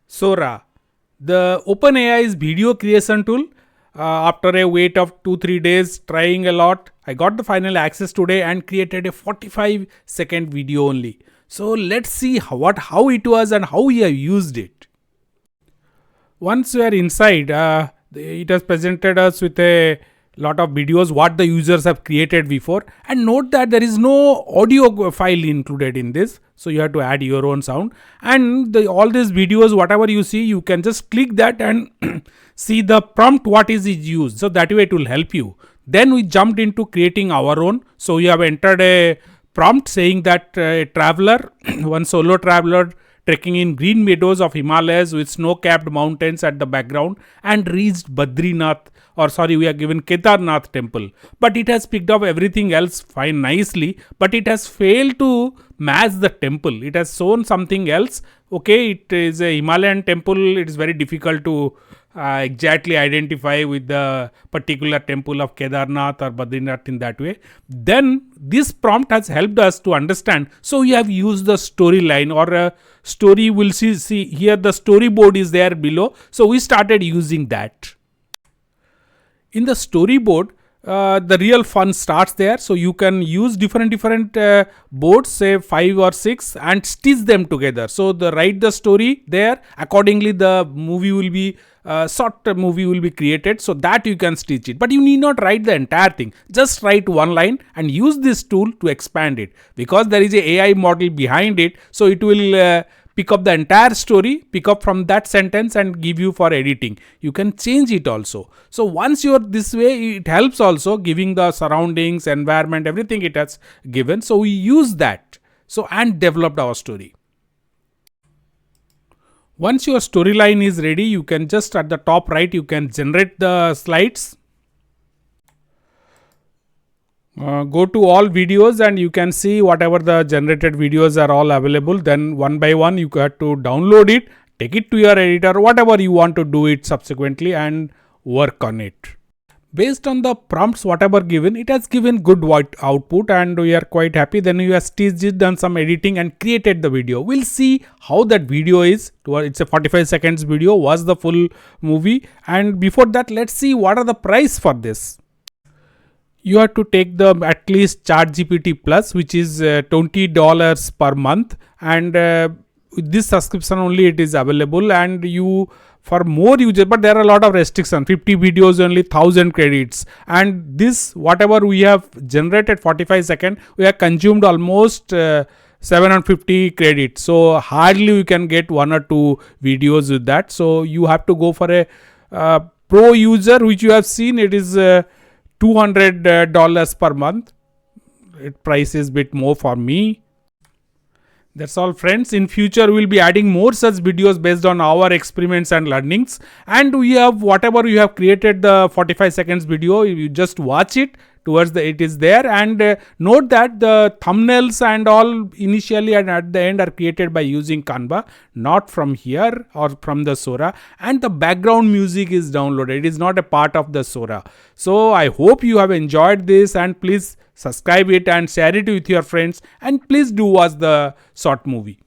Sora, the OpenAI's video creation tool. After a wait of 2-3 days trying a lot, I got the final access today and created a 45-second video only. So let's see how it was and how we have used it. Once we are inside, it has presented us with a lot of videos what the users have created before, and note that there is no audio file included in this, so you have to add your own sound. And all these videos whatever you see, you can just click that and see the prompt what is used, so that way it will help you. Then we jumped into creating our own. So we have entered a prompt saying that a traveler one solo traveler trekking in green meadows of Himalayas with snow-capped mountains at the background and reached Badrinath, or sorry, we are given Kedarnath temple. But it has picked up everything else fine nicely, but it has failed to match the temple. It has shown something else. Okay, it is a Himalayan temple. It is very difficult to exactly identify with the particular temple of Kedarnath or Badrinath in that way. Then this prompt has helped us to understand. So we have used the storyline or a story. We'll see here the storyboard is there below. So we started using that. In the storyboard, the real fun starts there. So you can use different boards, say 5 or 6, and stitch them together. So write the story there. Accordingly, the movie will be short movie will be created, so that you can stitch it. But you need not write the entire thing. Just write one line and use this tool to expand it, because there is a AI model behind it. So it will pick up the entire story, pick up from that sentence and give you for editing. You can change it also. So once you're this way, it helps also giving the surroundings, environment, everything it has given. So we use that. So and developed our story. Once your storyline is ready, you can just at the top right, you can generate the slides. Go to all videos and you can see whatever the generated videos are all available. Then one by one you have to download it, take it to your editor, whatever you want to do it subsequently, and work on it. Based on the prompts whatever given, it has given good output and we are quite happy. Then you have stitched, done some editing and created the video. We'll see how that video is. It's a 45 seconds video, was the full movie. And before that, let's see what are the price for this. You have to take the at least ChatGPT Plus, which is $20 per month, and with this subscription only it is available. And you for more users, but there are a lot of restrictions. 50 videos only 1000 credits, and this whatever we have generated 45 seconds, we have consumed almost 750 credits. So hardly you can get 1 or 2 videos with that. So you have to go for a pro user, which you have seen it is $200 per month. Price is bit more for me. That's all friends. In future we will be adding more such videos based on our experiments and learnings. And we have whatever you have created the 45 seconds video, you just watch it towards it is there. And note that the thumbnails and all initially and at the end are created by using Canva, not from here or from the Sora. And the background music is downloaded. It is not a part of the Sora. So I hope you have enjoyed this, and please subscribe it and share it with your friends, and please do watch the short movie.